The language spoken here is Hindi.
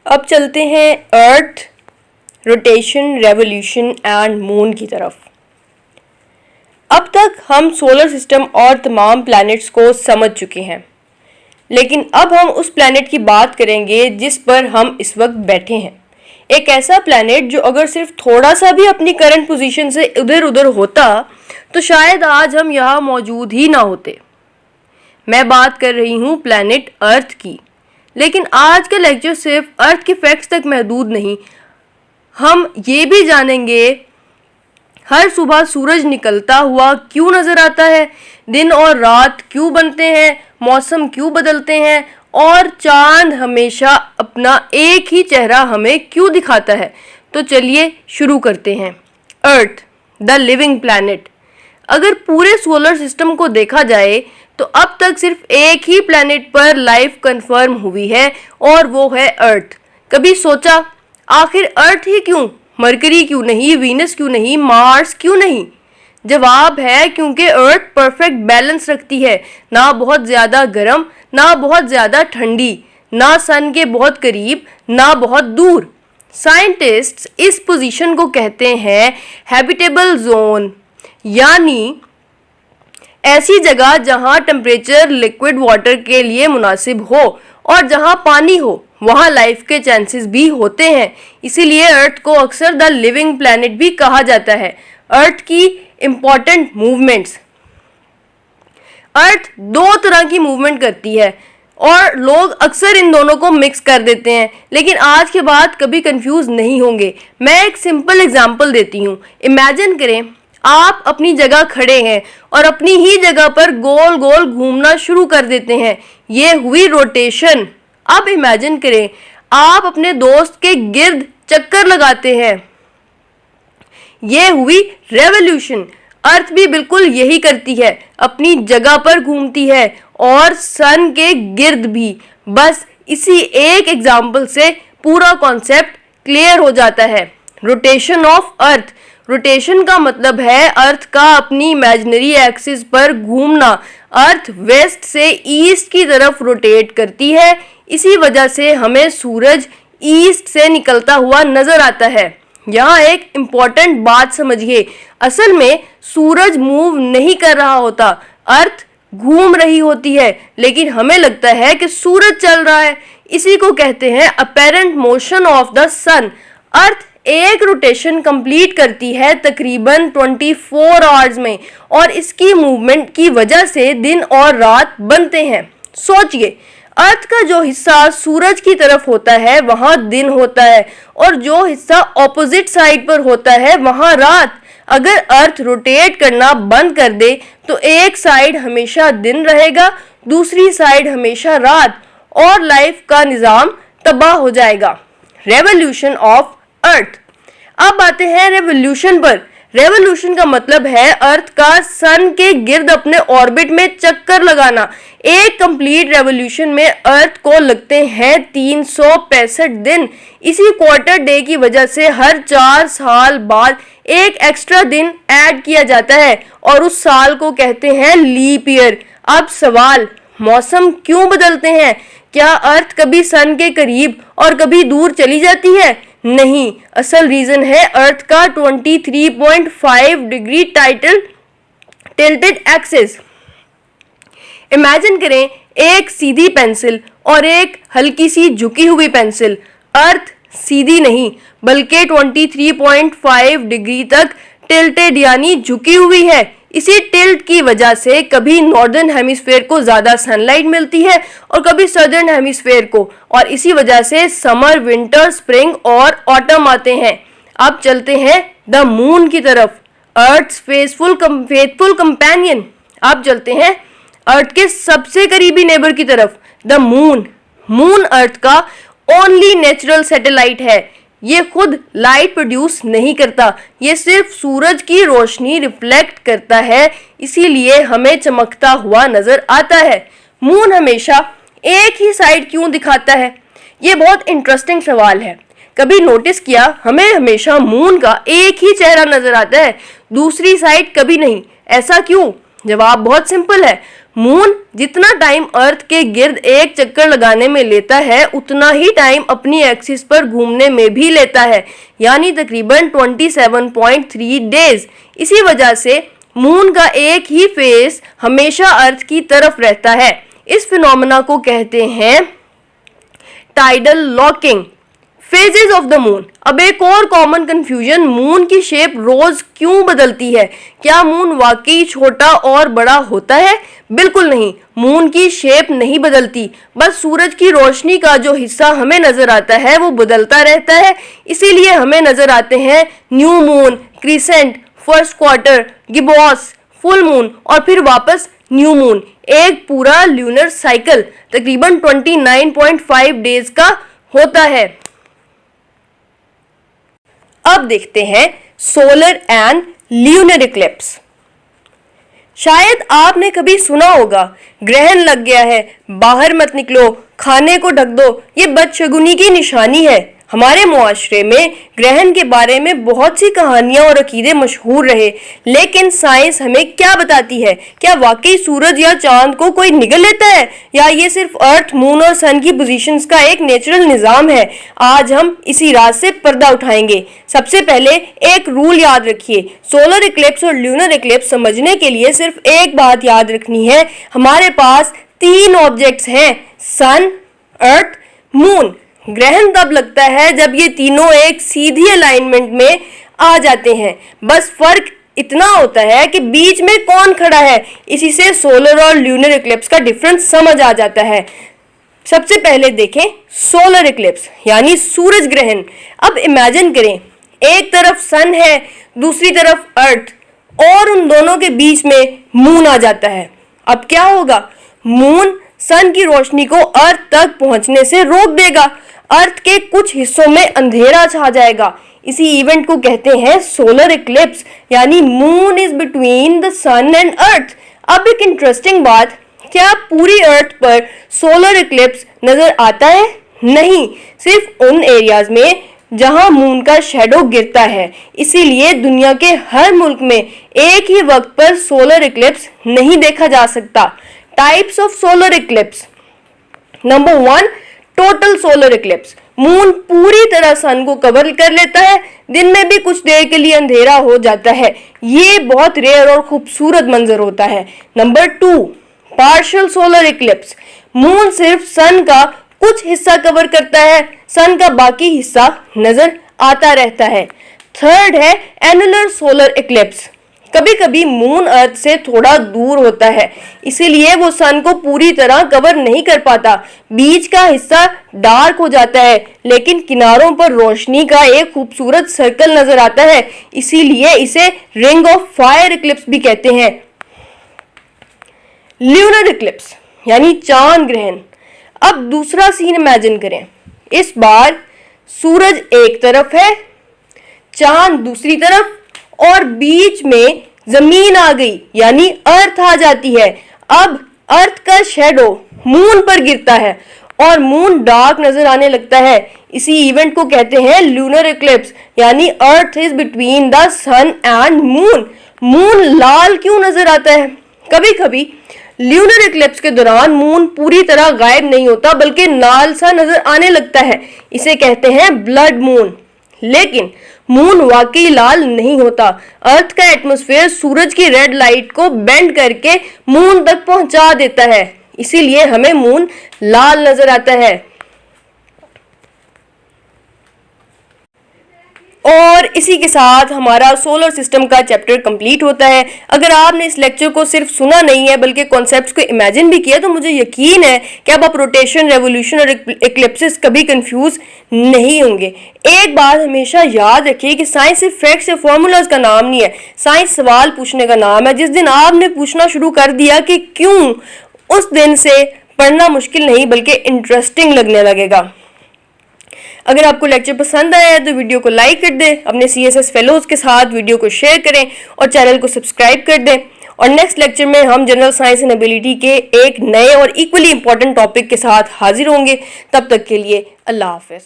अब चलते हैं अर्थ, रोटेशन, रेवोल्यूशन एंड मून की तरफ। अब तक हम सोलर सिस्टम और तमाम प्लैनेट्स को समझ चुके हैं, लेकिन अब हम उस प्लैनेट की बात करेंगे जिस पर हम इस वक्त बैठे हैं। एक ऐसा प्लैनेट जो अगर सिर्फ थोड़ा सा भी अपनी करंट पोजीशन से इधर उधर होता तो शायद आज हम यहाँ मौजूद ही ना होते। मैं बात कर रही हूँ प्लैनेट अर्थ की। लेकिन आज का लेक्चर सिर्फ अर्थ के फैक्ट्स तक महदूद नहीं, हम ये भी जानेंगे हर सुबह सूरज निकलता हुआ क्यों नजर आता है, दिन और रात क्यों बनते हैं, मौसम क्यों बदलते हैं और चांद हमेशा अपना एक ही चेहरा हमें क्यों दिखाता है। तो चलिए शुरू करते हैं। अर्थ, द लिविंग प्लैनेट। अगर पूरे सोलर सिस्टम को देखा जाए तो अब तक सिर्फ एक ही प्लैनेट पर लाइफ कंफर्म हुई है और वो है अर्थ। कभी सोचा आखिर अर्थ ही क्यों? मरकरी क्यों नहीं? वीनस क्यों नहीं? मार्स क्यों नहीं? जवाब है क्योंकि अर्थ परफेक्ट बैलेंस रखती है, ना बहुत ज़्यादा गर्म ना बहुत ज़्यादा ठंडी, ना सन के बहुत करीब ना बहुत दूर। साइंटिस्ट्स इस पोजीशन को कहते हैं हैबिटेबल जोन, यानी ऐसी जगह जहां टेम्परेचर लिक्विड वाटर के लिए मुनासिब हो और जहां पानी हो वहां लाइफ के चांसेस भी होते हैं। इसीलिए अर्थ को अक्सर द लिविंग प्लैनेट भी कहा जाता है। अर्थ की इंपॉर्टेंट मूवमेंट्स। अर्थ दो तरह की मूवमेंट करती है और लोग अक्सर इन दोनों को मिक्स कर देते हैं, लेकिन आज के बाद कभी कंफ्यूज नहीं होंगे। मैं एक सिंपल एग्जांपल देती हूँ। इमेजिन करें आप अपनी जगह खड़े हैं और अपनी ही जगह पर गोल गोल घूमना शुरू कर देते हैं, ये हुई रोटेशन। अब इमेजिन करें आप अपने दोस्त के गिर्द चक्कर लगाते हैं, ये हुई रेवोल्यूशन। अर्थ भी बिल्कुल यही करती है, अपनी जगह पर घूमती है और सन के गिर्द भी। बस इसी एक एग्जाम्पल से पूरा कॉन्सेप्ट क्लियर हो जाता है। Rotation of earth. रोटेशन का मतलब है अर्थ का अपनी इमेजिनरी एक्सिस पर घूमना। अर्थ वेस्ट से ईस्ट की तरफ रोटेट करती है, इसी वजह से हमें सूरज ईस्ट से निकलता हुआ नजर आता है। यहाँ एक इम्पॉर्टेंट बात समझिए, असल में सूरज मूव नहीं कर रहा होता, अर्थ घूम रही होती है, लेकिन हमें लगता है कि सूरज चल रहा है। इसी को कहते हैं अपैरेंट मोशन ऑफ द सन। अर्थ एक रोटेशन कंप्लीट करती है तकरीबन 24 आवर्स में और इसकी मूवमेंट की वजह से दिन और रात बनते हैं। सोचिए, अर्थ का जो हिस्सा सूरज की तरफ होता है वहां दिन होता है और जो हिस्सा ऑपोजिट साइड पर होता है वहां रात। अगर अर्थ रोटेट करना बंद कर दे तो एक साइड हमेशा दिन रहेगा, दूसरी साइड हमेशा रात और लाइफ का निज़ाम तबाह हो जाएगा। Revolution of earth. अब आते हैं रेवोल्यूशन पर। रेवोल्यूशन का मतलब है अर्थ का सन के गिर्द अपने ऑर्बिट में चक्कर लगाना। एक कंप्लीट रेवोल्यूशन में अर्थ को लगते हैं 365 दिन। इसी क्वार्टर डे की वजह से हर 4 साल बाद एक एक्स्ट्रा दिन ऐड किया जाता है और उस साल को कहते हैं लीप ईयर। अब सवाल, मौसम क्यों बदलते हैं? क्या अर्थ कभी सन के करीब और कभी दूर चली जाती है? नहीं, असल रीजन है अर्थ का 23.5 डिग्री टिल्टेड एक्सिस। इमेजिन करें एक सीधी पेंसिल और एक हल्की सी झुकी हुई पेंसिल। अर्थ सीधी नहीं बल्कि 23.5 डिग्री तक टिल्टेड यानी झुकी हुई है। इसी टिल्ट की वजह से कभी नॉर्दर्न हेमिस्फेयर को ज़्यादा सनलाइट मिलती है और कभी सदर्न हेमिस्फेयर को, और इसी वजह से समर, विंटर, स्प्रिंग और ऑटम आते हैं। अब चलते हैं द मून की तरफ, अर्थ्स फेथफुल कंपेनियन। अब चलते हैं अर्थ के सबसे करीबी नेबर की तरफ, द मून। मून अर्थ का ओनली नेचुरल सैटेलाइट है। ये खुद लाइट प्रोड्यूस नहीं करता, ये सिर्फ सूरज की रोशनी रिफ्लेक्ट करता है, इसीलिए हमें चमकता हुआ नजर आता है। मून हमेशा एक ही साइड क्यों दिखाता है? ये बहुत इंटरेस्टिंग सवाल है। कभी नोटिस किया हमें हमेशा मून का एक ही चेहरा नजर आता है, दूसरी साइड कभी नहीं। ऐसा क्यों? जवाब बहुत सिंपल है। मून जितना टाइम अर्थ के गिर्द एक चक्कर लगाने में लेता है उतना ही टाइम अपनी एक्सिस पर घूमने में भी लेता है, यानी तकरीबन 27.3 डेज। इसी वजह से मून का एक ही फेस हमेशा अर्थ की तरफ रहता है। इस फिनोमेना को कहते हैं tidal locking. Phases of the moon. अब एक और कॉमन कंफ्यूजन, मून की शेप रोज क्यों बदलती है? क्या मून वाकई छोटा और बड़ा होता है? बिल्कुल नहीं, मून की शेप नहीं बदलती, बस सूरज की रोशनी का जो हिस्सा हमें नजर आता है वो बदलता रहता है। इसीलिए हमें नजर आते हैं new moon, crescent, first quarter, gibbous, full moon और फिर वापस न्यू मून। एक पूरा ल्यूनर साइकिल तकरीबन 29.5 डेज का होता है। अब देखते हैं सोलर एंड ल्यूनर इक्लिप्स। शायद आपने कभी सुना होगा, ग्रहण लग गया है, बाहर मत निकलो, खाने को ढक दो, ये बदशगुनी की निशानी है। हमारे मुआशरे में ग्रहण के बारे में बहुत सी कहानियां और अकीदे मशहूर रहे, लेकिन साइंस हमें क्या बताती है? क्या वाकई सूरज या चांद को कोई निगल लेता है, या ये सिर्फ अर्थ, मून और सन की पोजीशंस का एक नेचुरल निज़ाम है? आज हम इसी राज से पर्दा उठाएंगे। सबसे पहले एक रूल याद रखिए, सोलर इक्लिप्स और ल्यूनर इक्लिप्स समझने के लिए सिर्फ एक बात याद रखनी है, हमारे पास 3 ऑब्जेक्ट्स हैं, सन, अर्थ, मून। ग्रहण तब लगता है जब ये तीनों एक सीधी अलाइनमेंट में आ जाते हैं। बस फर्क इतना होता है कि बीच में कौन खड़ा है। इसी से सोलर और ल्यूनर इक्लिप्स का डिफरेंस समझ आ जाता है। सबसे पहले देखें सोलर इक्लिप्स यानी सूरज ग्रहण। अब इमेजिन करें, एक तरफ सन है, दूसरी तरफ अर्थ, और उन दोनों के बीच में मून आ जाता है। अब क्या होगा? मून सन की रोशनी को अर्थ तक पहुंचने से रोक देगा। अर्थ के कुछ हिस्सों में अंधेरा छा जाएगा। इसी इवेंट को कहते हैं सोलर इक्लिप्स, यानी moon is between the sun and earth. अब एक इंटरेस्टिंग बात, क्या पूरी अर्थ पर सोलर इक्लिप्स नजर आता है? नहीं, सिर्फ उन एरियाज में जहां मून का शैडो गिरता है। इसीलिए दुनिया के हर मुल्क में एक ही वक्त पर सोलर इक्लिप्स नहीं देखा जा सकता। Types of solar Eclipse. Number 1, total solar Eclipse. Moon पूरी तरह सन को कवर कर लेता है, दिन में भी कुछ देर के लिए अंधेरा हो जाता है। ये बहुत रेयर और खूबसूरत मंजर होता है। Number 2, partial solar Eclipse. Moon सिर्फ सन का कुछ हिस्सा कवर करता है, सन का बाकी हिस्सा नजर आता रहता है। थर्ड है एनुलर सोलर इक्लिप्स। कभी कभी मून अर्थ से थोड़ा दूर होता है, इसीलिए वो सन को पूरी तरह कवर नहीं कर पाता। बीच का हिस्सा डार्क हो जाता है, लेकिन किनारों पर रोशनी का एक खूबसूरत सर्कल नजर आता है। इसीलिए इसे रिंग ऑफ फायर इक्लिप्स भी कहते हैं। ल्यूनर इक्लिप्स यानी चांद ग्रहण। अब दूसरा सीन इमेजिन करें। इस बार सूरज एक तरफ है, चांद दूसरी तरफ, और बीच में जमीन आ गई, यानी अर्थ आ जाती है। अब अर्थ का शैडो मून पर गिरता है और मून डार्क नजर आने लगता है। इसी इवेंट को कहते हैं ल्यूनर इक्लिप्स, यानी earth is between the sun and moon. Moon लाल क्यों नजर आता है? कभी कभी ल्यूनर इक्लिप्स के दौरान मून पूरी तरह गायब नहीं होता, बल्कि लाल सा नजर आने लगता है। इसे कहते हैं ब्लड मून। लेकिन मून वाकई लाल नहीं होता। अर्थ का एटमॉस्फेयर सूरज की रेड लाइट को बेंड करके मून तक पहुंचा देता है, इसीलिए हमें मून लाल नजर आता है। और इसी के साथ हमारा सोलर सिस्टम का चैप्टर कंप्लीट होता है। अगर आपने इस लेक्चर को सिर्फ सुना नहीं है बल्कि कॉन्सेप्ट्स को इमेजिन भी किया, तो मुझे यकीन है कि अब आप रोटेशन, रेवोल्यूशन और इक्लिप्सिस कभी कंफ्यूज नहीं होंगे। एक बात हमेशा याद रखिए कि साइंस सिर्फ फैक्ट्स या फॉर्मूलाज का नाम नहीं है, साइंस सवाल पूछने का नाम है। जिस दिन आपने पूछना शुरू कर दिया कि क्यों, उस दिन से पढ़ना मुश्किल नहीं बल्कि इंटरेस्टिंग लगने लगेगा। अगर आपको लेक्चर पसंद आया है तो वीडियो को लाइक कर दें, अपने CSS फेलोज के साथ वीडियो को शेयर करें और चैनल को सब्सक्राइब कर दें। और नेक्स्ट लेक्चर में हम जनरल साइंस एंड एबिलिटी के एक नए और इक्वली इंपॉर्टेंट टॉपिक के साथ हाजिर होंगे। तब तक के लिए अल्लाह हाफिज़।